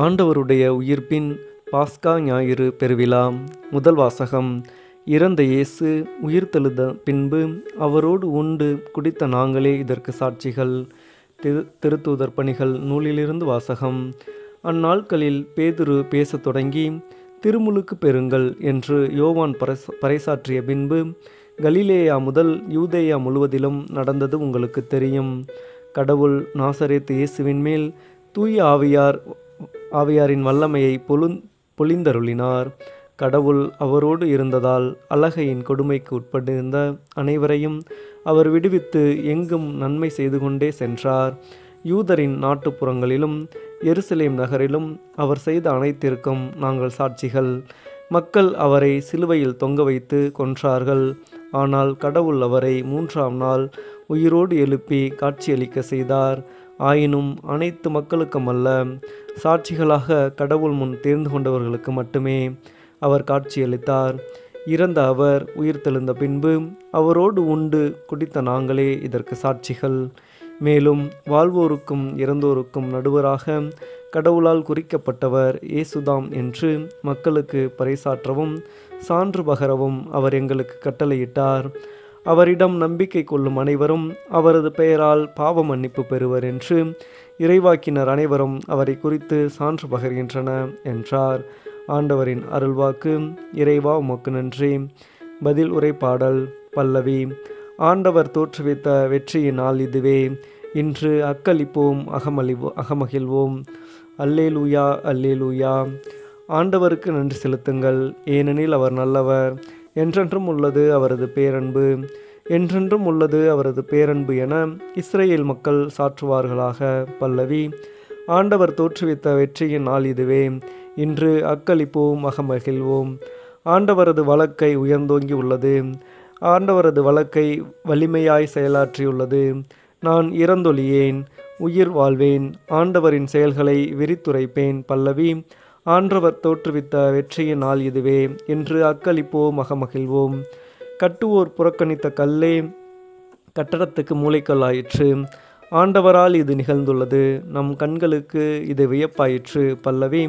ஆண்டவருடைய உயிர்ப்பின் பாஸ்கா ஞாயிறு பெருவிழா. முதல் வாசகம். இறந்த இயேசு உயிர்த்தெழுந்த பின்பு அவரோடு உண்டு குடித்த நாங்களே இதற்கு சாட்சிகள். திருத்தூதர் பணிகள் நூலிலிருந்து வாசகம். அந்நாட்களில் பேதுரு பேசத் தொடங்கி, திருமுழுக்கு பெறுங்கள் என்று யோவான் பறைசாற்றிய பின்பு கலிலேயா முதல் யூதேயா முழுவதிலும் நடந்தது உங்களுக்கு தெரியும். கடவுள் நாசரேத்து இயேசுவின் மேல் தூய ஆவியாரின் வல்லமையை பொழிந்தருளினார். கடவுள் அவரோடு இருந்ததால் அலகையின் கொடுமைக்கு உட்பட்டிருந்த அனைவரையும் அவர் விடுவித்து எங்கும் நன்மை செய்து கொண்டே சென்றார். யூதரின் நாட்டுப்புறங்களிலும் எருசலேம் நகரிலும் அவர் செய்த அனைத்திற்கும் நாங்கள் சாட்சிகள். மக்கள் அவரை சிலுவையில் தொங்க வைத்து கொன்றார்கள். ஆனால் கடவுள் அவரை 3ஆம் நாள் உயிரோடு எழுப்பி காட்சியளிக்க செய்தார். ஆயினும் அனைத்து மக்களுக்கும் அல்ல, சாட்சிகளாக கடவுள் முன் தேர்ந்து கொண்டவர்களுக்கு மட்டுமே அவர் காட்சியளித்தார். இறந்த அவர் உயிர்த்தெழுந்த பின்பு அவரோடு உண்டு குடித்த நாங்களே இதற்கு சாட்சிகள். மேலும் வாழ்வோருக்கும் இறந்தோருக்கும் நடுவராக கடவுளால் குறிக்கப்பட்டவர் இயேசுதாம் என்று மக்களுக்கு பறைசாற்றவும் சான்று பகரவும் அவர் எங்களுக்கு கட்டளையிட்டார். அவரிடம் நம்பிக்கை கொள்ளும் அனைவரும் அவரது பெயரால் பாவ மன்னிப்பு பெறுவர் என்று இறைவாக்கினர் அனைவரும் அவரை குறித்து சான்று பகர்கின்றன என்றார். ஆண்டவரின் அருள்வாக்கு. இறைவா உமக்கு நன்றி. பதில் உரை பாடல். பல்லவி. ஆண்டவர் தோற்றுவித்த வெற்றியின் நாள் இதுவே. இன்று அக்களிப்போம், அகமகிழ்வோம். அல்லேலூயா, அல்லேலூயா. ஆண்டவருக்கு நன்றி செலுத்துங்கள், ஏனெனில் அவர் நல்லவர். என்றென்றும் உள்ளது அவரது பேரன்பு. என்றென்றும் உள்ளது அவரது பேரன்பு என இஸ்ரேல் மக்கள் சாற்றுவார்களாக. பல்லவி. ஆண்டவர் தோற்றுவித்த வெற்றியின் நாள் இதுவே. இன்று அக்களிப்போம், அகமகிழ்வோம். ஆண்டவரது வழக்கை உயர்ந்தோங்கி உள்ளது. ஆண்டவரது வழக்கை வலிமையாய் செயலாற்றியுள்ளது. நான் இறந்தொழியேன், உயிர் வாழ்வேன். ஆண்டவரின் செயல்களை விரித்துரைப்பேன். பல்லவி. ஆண்டவர் தோற்றுவித்த வெற்றியின் நாள் இதுவே. இன்று அக்களிப்போம், அகமகிழ்வோம். கட்டுவோர் புறக்கணித்த கல்லே கட்டடத்துக்கு மூளைக்கல்லாயிற்று. ஆண்டவரால் இது நிகழ்ந்துள்ளது. நம் கண்களுக்கு இது வியப்பாயிற்று. பல்லவி.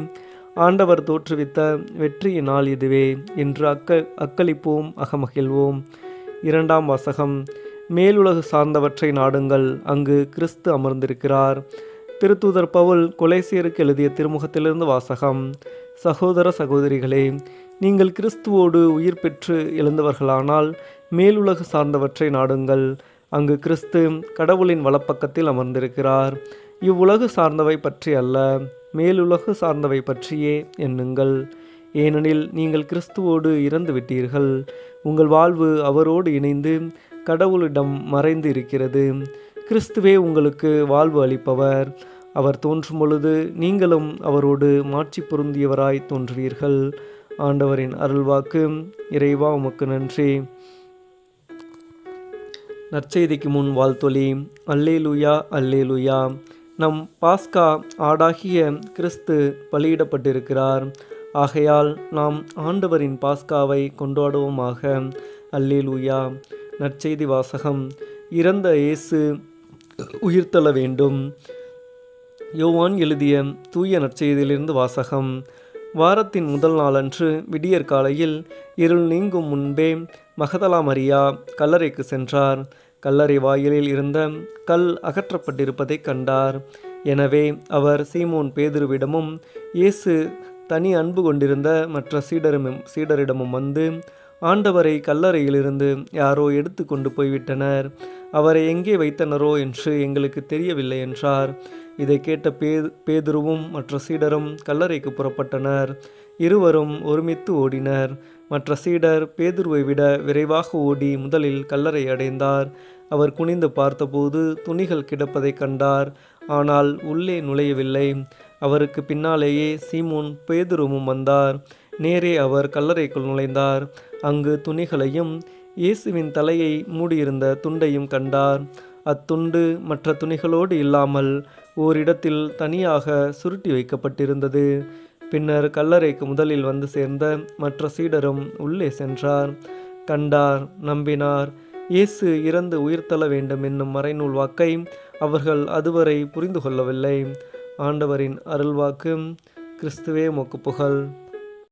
ஆண்டவர் தோற்றுவித்த வெற்றியின் நாள் இதுவே. இன்று அக்களிப்போம், அகமகிழ்வோம். இரண்டாம் வாசகம். மேலுலகு சார்ந்தவற்றை நாடுங்கள், அங்கு கிறிஸ்து அமர்ந்திருக்கிறார். திருத்தூதர் பவுல் கொலேசியருக்கு எழுதிய திருமுகத்திலிருந்து வாசகம். சகோதர சகோதரிகளே, நீங்கள் கிறிஸ்துவோடு உயிர் பெற்று எழுந்தவர்களானால் மேலுலகு சார்ந்தவற்றை நாடுங்கள், அங்கு கிறிஸ்து கடவுளின் வலப்பக்கத்தில் அமர்ந்திருக்கிறார். இவ்வுலகு சார்ந்தவை பற்றி அல்ல, மேலுலகு சார்ந்தவை பற்றியே எண்ணுங்கள். ஏனெனில் நீங்கள் கிறிஸ்துவோடு இறந்து விட்டீர்கள். உங்கள் வாழ்வு அவரோடு இணைந்து கடவுளிடம் மறைந்து இருக்கிறது. கிறிஸ்துவே உங்களுக்கு வாழ்வு அளிப்பவர். அவர் தோன்றும் பொழுது நீங்களும் அவரோடு மாட்சி பொருந்தியவராய் தோன்றுவீர்கள். ஆண்டவரின் அருள்வாக்கு. இறைவா உமக்கு நன்றி. நற்செய்திக்கு முன் வாழ்த்தொலி. அல்லேலூயா, அல்லேலூயா. நம் பாஸ்கா ஆடாகிய கிறிஸ்து பலியிடப்பட்டிருக்கிறார். ஆகையால் நாம் ஆண்டவரின் பாஸ்காவை கொண்டாடுவோமாக. அல்லேலூயா. நற்செய்தி வாசகம். இறந்த இயேசு உயிர்த்தெழ வேண்டும். யோவான் எழுதிய தூய நற்செய்தியிலிருந்து வாசகம். வாரத்தின் முதல் நாளன்று விடியற் காலையில் இருள் நீங்கும் முன்பே மகதலா மரியா கல்லறைக்கு சென்றார். கல்லறை வாயிலில் இருந்த கல் அகற்றப்பட்டிருப்பதை கண்டார். எனவே அவர் சீமோன் பேதுருவிடமும் இயேசு தனி அன்பு கொண்டிருந்த மற்ற சீடரிடமும் வந்து, ஆண்டவரை கல்லறையிலிருந்து யாரோ எடுத்து கொண்டு போய்விட்டனர். அவரை எங்கே வைத்தனரோ என்று எங்களுக்கு தெரியவில்லை என்றார். இதை கேட்ட பேதுருவும் மற்ற சீடரும் கல்லறைக்கு புறப்பட்டனர். இருவரும் ஒருமித்து ஓடினர். மற்ற சீடர் பேதுருவை விட விரைவாக ஓடி முதலில் கல்லறை அடைந்தார். அவர் குனிந்து பார்த்தபோது துணிகள் கிடப்பதை கண்டார். ஆனால் உள்ளே நுழையவில்லை. அவருக்கு பின்னாலேயே சீமோன் பேதுருவும் வந்தார். நேரே அவர் கல்லறைக்குள் நுழைந்தார். அங்கு துணிகளையும் இயேசுவின் தலையை மூடியிருந்த துண்டையும் கண்டார். அத்துண்டு மற்ற துணிகளோடு இல்லாமல் ஓரிடத்தில் தனியாக சுருட்டி வைக்கப்பட்டிருந்தது. பின்னர் கல்லறைக்கு முதலில் வந்து சேர்ந்த மற்ற சீடரும் உள்ளே சென்றார். கண்டார், நம்பினார். இயேசு இறந்து உயிர்த்தெழ வேண்டும் என்னும் மறைநூல் வாக்கை அவர்கள் அதுவரை புரிந்து கொள்ளவில்லை. ஆண்டவரின் அருள்வாக்கு. கிறிஸ்துவே உமக்கு புகழ்.